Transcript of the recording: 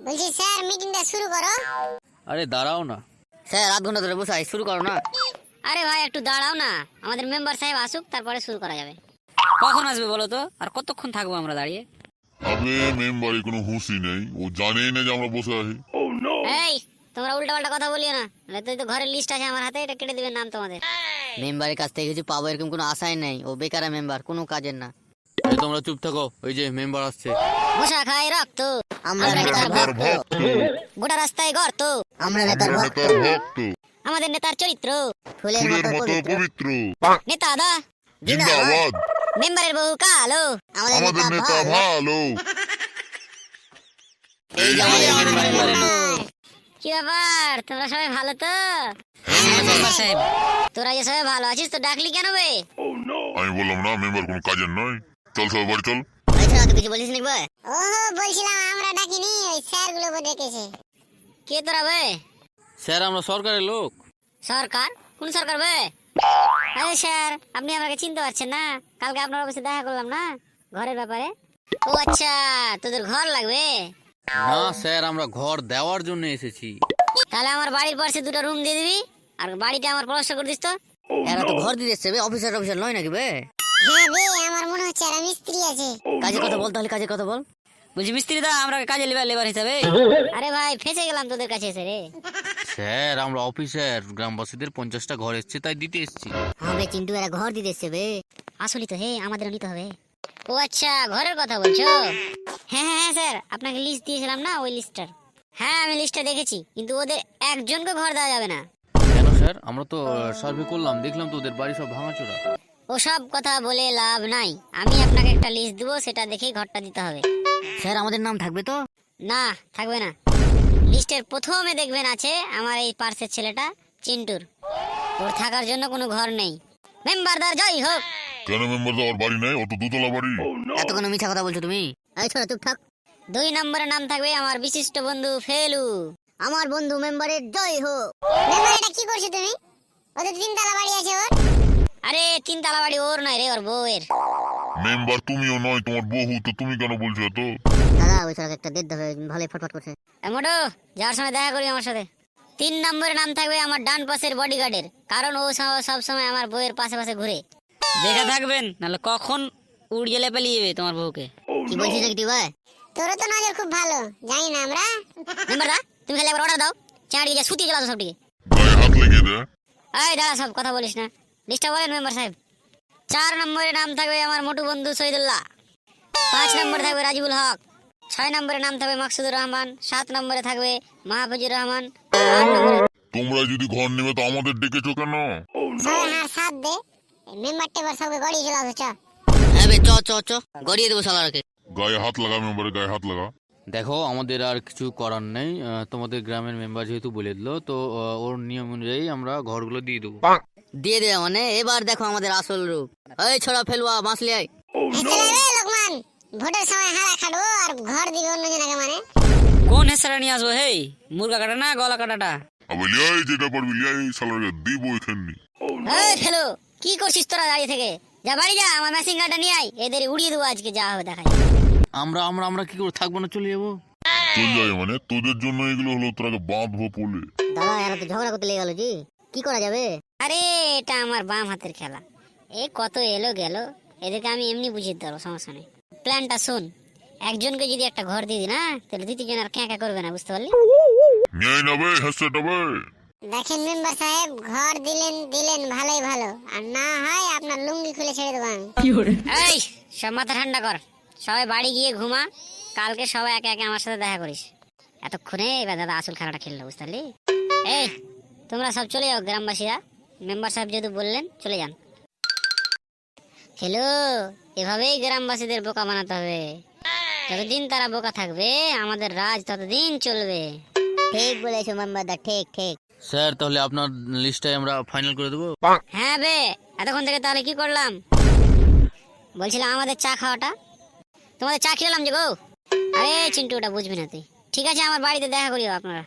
বলছি স্যার মিটিংটা শুরু করো। আরে দাঁড়াও না স্যার আধ ঘন্টা ধরে বসাই, শুরু করো না। আরে ভাই একটু দাঁড়াও না, আমাদের মেম্বার সাহেব আসুক তারপরে শুরু করা যাবে। কখন আসবে বলো তো, আর কতক্ষণ থাকবো আমরা দাঁড়িয়ে? আবে মেম্বারে কোনো হুঁশই নেই, ও জানেই না যে আমরা বসে আছি। এই তোমরা উল্টা পাল্টা কথা বলিও না, নাহলে তো ঘরের লিস্ট আছে আমার হাতে, এটা কেটে দিবেন নাম তোমাদের। মেম্বারের কাছ থেকে কিছু পাবো এরকম কোনো আশাই নেই, ও বেকার মেম্বার, কোনো কাজের না। এই তোমরা চুপ থাকো, ওই যে মেম্বার আসছে। মশা খাই রক্ত, আমরা আমরা নেতার নেতার ভক্ত, গোটা রাস্তায় গর্ত, আমরা নেতার ভক্ত, ভক্ত, আমাদের নেতার চরিত্র ফুলের ফুলের মতো মতো পবিত্র। পবিত্র। নেতা দা, জিন্দাবাদ, মেম্বারের বহু কালো, আমাদের নেতা ভালো। এই যে আমাদের মেম্বার। কি ব্যাপার তোমরা সবাই ভালো তো? মেম্বার সাহেব, তোরা যে সবাই ভালো আছিস তো ডাকলি কেন বে? আমি বললাম না মেম্বার কোনো কাজের নয়, চল সবাই বাড়ি চল। এছাড়া তো কিছু বলিস নাকি ভাই? ও বলছিলাম আমরা ডাকিনি, ওই স্যার গুলো ডেকেছে। কে তোরা বে? স্যার আমরা সরকারের লোক। সরকার? কোন সরকার বে? আরে স্যার আপনি আমাকে চিনতে পারছেন না? কালকে আপনার অফিসে দেখা করলাম না ঘরের ব্যাপারে। ও আচ্ছা, তোদের ঘর লাগবে? না স্যার, আমরা ঘর দেওয়ার জন্য এসেছি। তাহলে আমার বাড়ির পাশে দুটো রুম দিয়ে দিবি, আর বাড়িটা আমার প্লাস্টার করে দিস তো। এরা তো ঘর দিয়ে দিচ্ছে বে, অফিসার নয় নাকি বে? হ্যাঁ বে, আমার মনে হচ্ছে এরা মিস্ত্রি আছে। কাজের কথা বল, তাহলে কাজের কথা বল। বলছি মিস্ত্রি দা, আমরা কাজে লেবার হিসাবে। আরে ভাই ফেঁসে গেলাম তোদের কাছে এসে রে। স্যার আমরা অফিসার, গ্রামবাসীদের 50টা ঘর এসছে তাই দিতে এসেছি। হবে চিন্টু, এরা ঘর দিয়ে দিচ্ছে বে। আসলেই তো হে, আমাদেরও নিতে হবে। ও আচ্ছা, ঘরের কথা বলছো? হ্যাঁ হ্যাঁ হ্যাঁ স্যার, আপনাকে লিস্ট দিয়েছিলাম না, ওই লিস্টটার। হ্যাঁ আমি লিস্টটা দেখেছি, কিন্তু ওদের একজনকে ঘর দেওয়া যাবে না। কেন স্যার? আমরা তো সার্ভে করলাম, দেখলাম তো ওদের বাড়ি সব ভাঙাচোরা। ওসব কথা বলে লাভ নাই, আমি আপনাকে একটা লিস্ট দেবো, সেটা দেখেই ঘরটা দিতে হবে। স্যার আমাদের নাম থাকবে তো? না থাকবে না। লিস্টের প্রথমে দেখবেন আছে আমার এই পার্সের ছেলেটা চিন্টুর, ওর থাকার জন্য কোনো ঘর নেই। মেম্বারদার জয় হোক। কেন মেম্বার তো আমার বাড়ি নেই, অত দুতলা বাড়ি। এত কোনো মিছা কথা বলছো তুমি? এই ছোড়া চুপ থাক। 2 নম্বরে নাম থাকবে আমার বিশিষ্ট বন্ধু ফেলু। আমার বন্ধু মেম্বারের জয় হোক। মেম্বার এটা কি করছো তুমি? ওদের 3 তলা বাড়ি আছে ওর। আরে 3 তলা বাড়ি ওর নয় রে, ওর বউয়ের। মেম্বার তুমিও নয়, তোমার বহু, তো তুমি কেন বলছো তো? দাদা ওই ছোড়াকে একটা দেড় হবে, ভালোই ফটফট করছে। মোটো যাওয়ার সময় দেখা করি আমার সাথে। 3 নম্বরে নাম থাকবে আমার ডান পাশের বডিগার্ডের, কারণ ও সব সময় আমার বউয়ের পাশে পাশে ঘুরে। দেখে থাকবেন, নাহলে কখন উড় জেলে পালিয়ে যাবে তোমার বউকে। কি বলছিস নাকি ভাই? তোরও তো নজর খুব ভালো, জানি না আমরা। মেম্বারদা তুমি খালি একবার অর্ডার দাও, চাঁড়িয়ে যা সুতি জ্বালাতো সবটিকে। গায়ে হাত লেগে দেয়। এই দাদা সব কথা বলিস না, লিস্টটা বলেন মেম্বার সাহেব। 4 নম্বরে নাম থাকবে আমার মোটু বন্ধু শহীদুল্লাহ। 5 নম্বরে থাকবে রাজিবুল হক। 6 নম্বরে নাম থাকবে মাকসুদুর রহমান। 7 নম্বরে থাকবে মাহফুজুর রহমান। 8 নম্বরে তোমরা যদি ঘর নেবে তো আমাদের ডেকেছো কেন? সবাই হার সাথ দে, মেম্বার টেবার সবকে গড়িয়ে চলে আসো। চ হ্যাঁ বে, চ চ চ, গড়িয়ে দেবো শালারকে। গায়ে হাত লাগা মেম্বারে, গায়ে হাত লাগা। দেখো আমাদের আর কিছু করার নেই, তোমাদের গ্রামের মেম্বার যেহেতু বলে দিল, তো ওর নিয়ম অনুযায়ী আমরা ঘরগুলো দিয়ে দেবো। দিয়ে দে মানে, এবার দেখো আমাদের আসল রূপ। এই ছোড়া ফেলুয়া মাসলি আয়। লোকমান, ভোটের সময় হারা খাটবো আর ঘর দিবে অন্য জনকে, মানে কোন হেসারা নিয়ে আসবো? হেই মুরগা কাটা না গলা কাটাটা? আবার লিয়াই যেটা পারবি লিয়াই, সালারে দিব এখানে। এই ফেলো, কি করছিস তোরা দাঁড়িয়ে থেকে? যা বাড়ি যা, আমার মেশিন গানটা নিয়ে আয়, এদের উড়িয়ে দেবো আজকে, যা হবে দেখাই। আমরা আমরা আমরা কি করে থাকবো না, চলে যাবো? চল যাবে মানে, তোদের জন্য এগুলো হলো, তোরাকে বাঁধবো পোলে। দাদা এরা তো ঝগড়া করতে লেগে গেল জি, কি করা যাবে? আরে এটা আমার বাম হাতের খেলা, এ কত এলো গেল, এদেরকে আমি এমনি বুঝিয়ে দেবো, সমস্যা নেই। প্ল্যানটা শোন, একজনকে যদি একটা ঘর দিয়ে দিই না, তাহলে 2-3 আর ক্যাঁকা করবে না, বুঝতে পারলি? নিয়ে নেবে হেসেটা বে। দেখেন মেম্বার সাহেব, ঘর দিলেন দিলেন ভালোই ভালো, আর না হয় আপনার লুঙ্গি খুলে ছেড়ে দেবো আমি। এই সব মাথা ঠান্ডা কর, সবাই বাড়ি গিয়ে ঘুমা, কালকে সবাই একে একে আমার সাথে দেখা করিস। এতক্ষণে এবার দাদা আসল খেলাটা খেললো, বুঝতে পারলি? এই তোমরা সব চলে যাও, গ্রামবাসীরা, মেম্বার সাহেব যেহেতু বললেন চলে যান। হ্যালো, এভাবেই গ্রামবাসীদের বোকা বানাতে হবে, যতদিন তারা বোকা থাকবে আমাদের রাজ ততদিন চলবে। ঠিক বলেছো মেম্বারদা, ঠিক ঠিক। স্যার তাহলে আপনার লিস্টটাই আমরা ফাইনাল করে দেবো। হ্যাঁ বে, এতক্ষণ থেকে তাহলে কি করলাম? বলছিলাম আমাদের চা খাওয়াটা, তোমাদের চা খেলাম যে গো। আরে চিন্টু ওটা বুঝবি না তুই, ঠিক আছে আমার বাড়িতে দেখা করিও আপনারা।